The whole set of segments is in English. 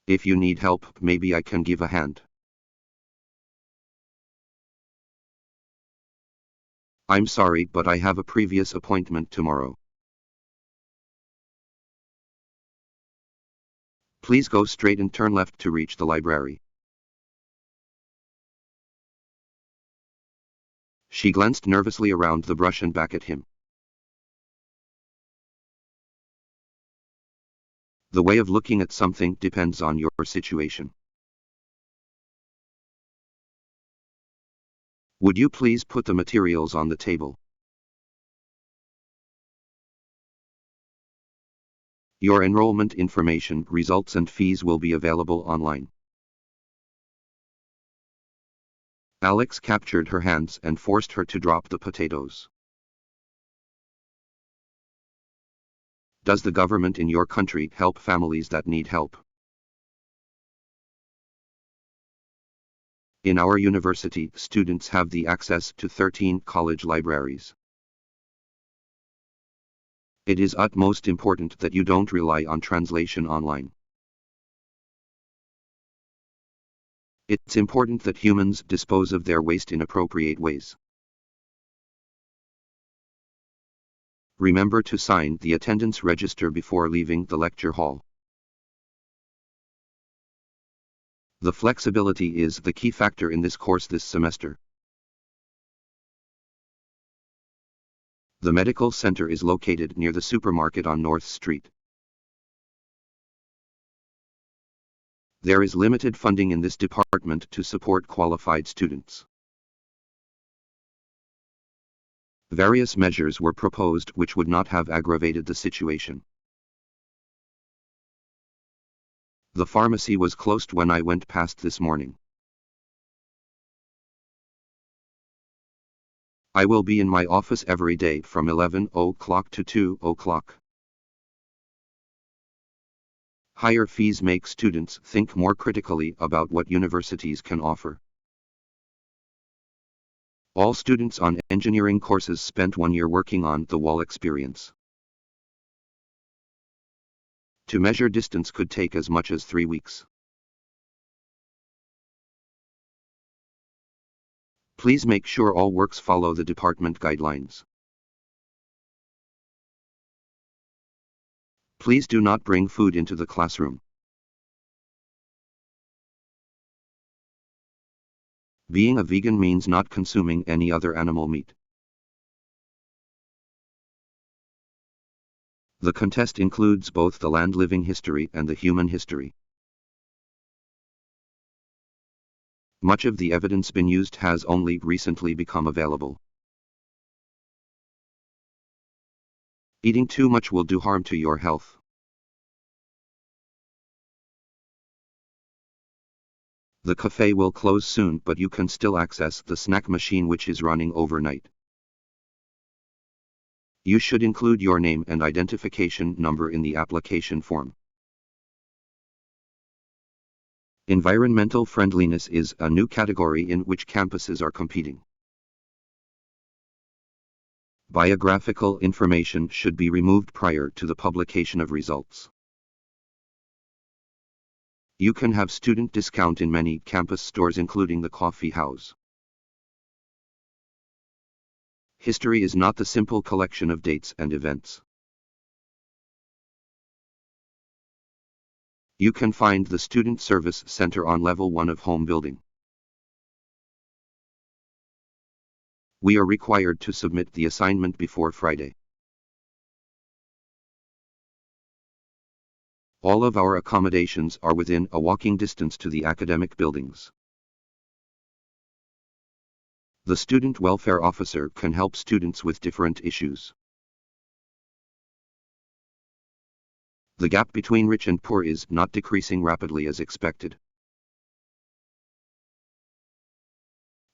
If you need help, maybe I can give a hand. I'm sorry, but I have a previous appointment tomorrow. Please go straight and turn left to reach the library. She glanced nervously around the brush and back at him. The way of looking at something depends on your situation. Would you please put the materials on the table? Your enrollment information, results and fees will be available online. Alex captured her hands and forced her to drop the potatoes. Does the government in your country help families that need help? In our university, students have the access to 13 college libraries. It is utmost important that you don't rely on translation online. It's important that humans dispose of their waste in appropriate ways. Remember to sign the attendance register before leaving the lecture hall. The flexibility is the key factor in this course this semester. The medical center is located near the supermarket on North Street. There is limited funding in this department to support qualified students. Various measures were proposed which would not have aggravated the situation. The pharmacy was closed when I went past this morning. I will be in my office every day from 11 o'clock to 2 o'clock. Higher fees make students think more critically about what universities can offer. All students on engineering courses spent 1 year working on the wall experience. To measure distance could take as much as 3 weeks. Please make sure all works follow the department guidelines. Please do not bring food into the classroom. Being a vegan means not consuming any other animal meat. The contest includes both the land living history and the human history. Much of the evidence been used has only recently become available. Eating too much will do harm to your health. The cafe will close soon, but you can still access the snack machine which is running overnight. You should include your name and identification number in the application form. Environmental friendliness is a new category in which campuses are competing. Biographical information should be removed prior to the publication of results. You can have student discount in many campus stores including the coffee house. History is not the simple collection of dates and events. You can find the Student Service Center on level 1 of home building. We are required to submit the assignment before Friday. All of our accommodations are within a walking distance to the academic buildings. The student welfare officer can help students with different issues. The gap between rich and poor is not decreasing rapidly as expected.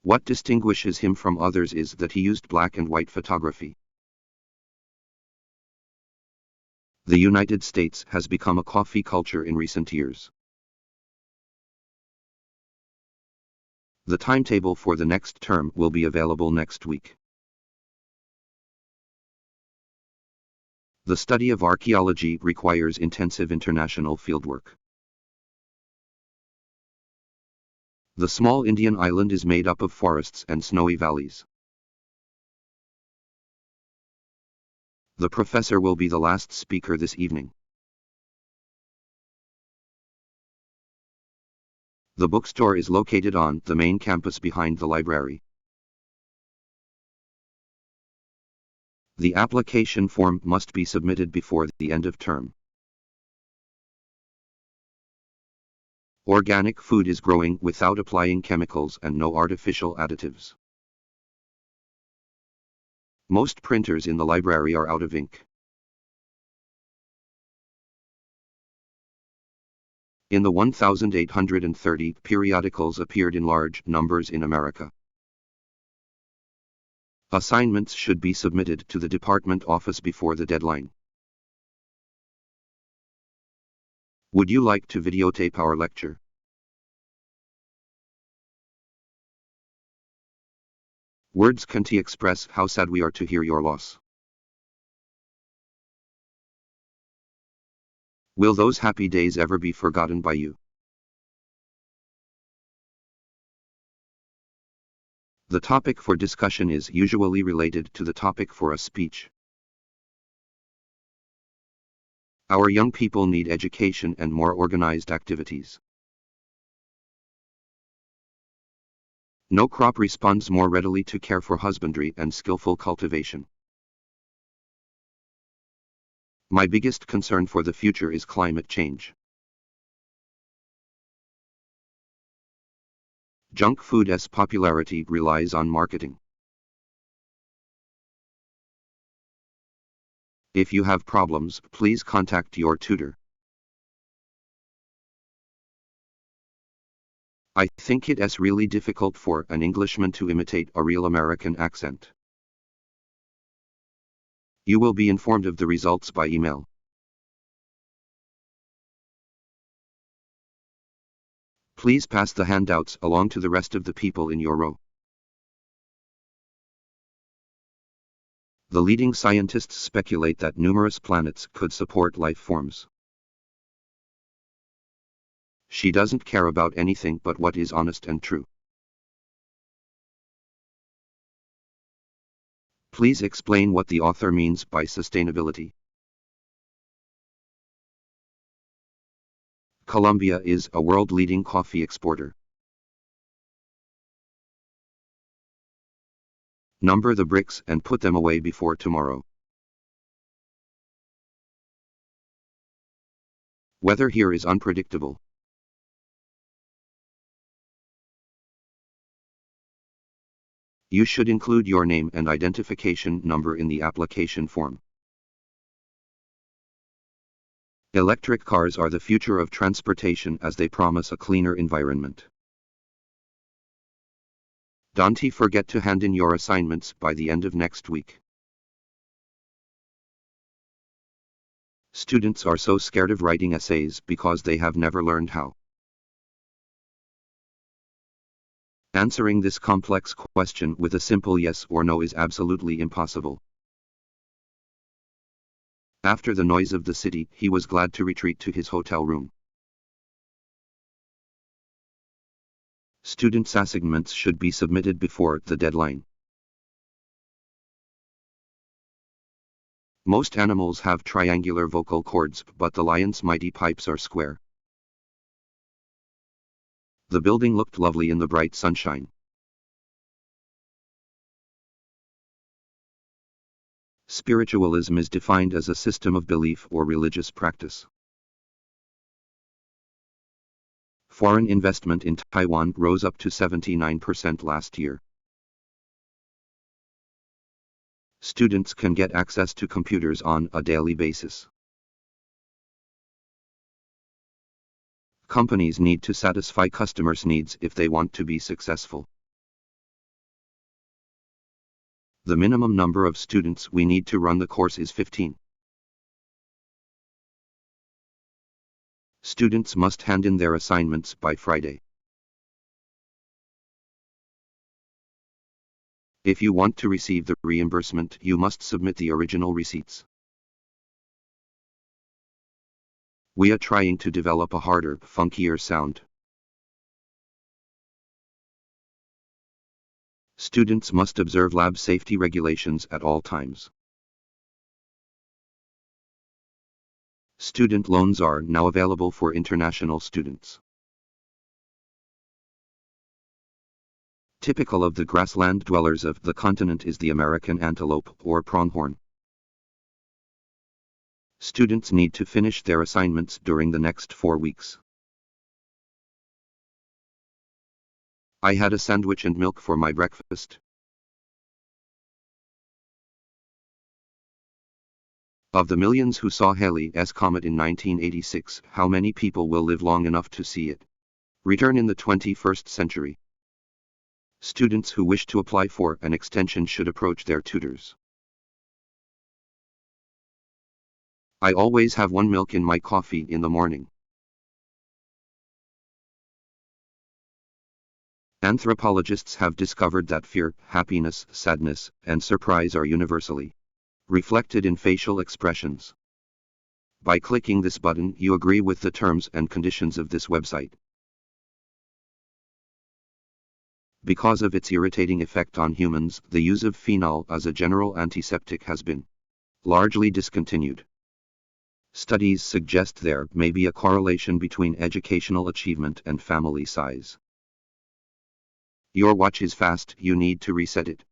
What distinguishes him from others is that he used black and white photography. The United States has become a coffee culture in recent years. The timetable for the next term will be available next week. The study of archaeology requires intensive international fieldwork. The small Indian island is made up of forests and snowy valleys. The professor will be the last speaker this evening. The bookstore is located on the main campus behind the library. The application form must be submitted before the end of term. Organic food is growing without applying chemicals and no artificial additives. Most printers in the library are out of ink. In the 1,830 periodicals appeared in large numbers in America. Assignments should be submitted to the department office before the deadline. Would you like to videotape our lecture? Words can't express how sad we are to hear your loss. Will those happy days ever be forgotten by you? The topic for discussion is usually related to the topic for a speech. Our young people need education and more organized activities. No crop responds more readily to care for husbandry and skillful cultivation. My biggest concern for the future is climate change. Junk food's popularity relies on marketing. If you have problems, please contact your tutor. I think it's really difficult for an Englishman to imitate a real American accent. You will be informed of the results by email. Please pass the handouts along to the rest of the people in your row. The leading scientists speculate that numerous planets could support life forms. She doesn't care about anything but what is honest and true. Please explain what the author means by sustainability. Colombia is a world-leading coffee exporter. Number the bricks and put them away before tomorrow. Weather here is unpredictable. You should include your name and identification number in the application form. Electric cars are the future of transportation as they promise a cleaner environment. Don't forget to hand in your assignments by the end of next week. Students are so scared of writing essays because they have never learned how. Answering this complex question with a simple yes or no is absolutely impossible. After the noise of the city, he was glad to retreat to his hotel room. Students' assignments should be submitted before the deadline. Most animals have triangular vocal cords, but the lion's mighty pipes are square. The building looked lovely in the bright sunshine. Spiritualism is defined as a system of belief or religious practice. Foreign investment in Taiwan rose up to 79% last year. Students can get access to computers on a daily basis. Companies need to satisfy customers' needs if they want to be successful. The minimum number of students we need to run the course is 15. Students must hand in their assignments by Friday. If you want to receive the reimbursement, you must submit the original receipts. We are trying to develop a harder, funkier sound. Students must observe lab safety regulations at all times. Student loans are now available for international students. Typical of the grassland dwellers of the continent is the American antelope or pronghorn. Students need to finish their assignments during the next 4 weeks. I had a sandwich and milk for my breakfast. Of the millions who saw Halley's Comet in 1986, how many people will live long enough to see it return in the 21st century? Students who wish to apply for an extension should approach their tutors. I always have 1 milk in my coffee in the morning. Anthropologists have discovered that fear, happiness, sadness, and surprise are universally reflected in facial expressions. By clicking this button, you agree with the terms and conditions of this website. Because of its irritating effect on humans, the use of phenol as a general antiseptic has been largely discontinued. Studies suggest there may be a correlation between educational achievement and family size. Your watch is fast, you need to reset it.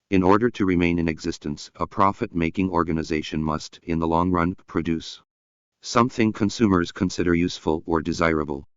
In order to remain in existence, a profit-making organization must, in the long run, produce something consumers consider useful or desirable.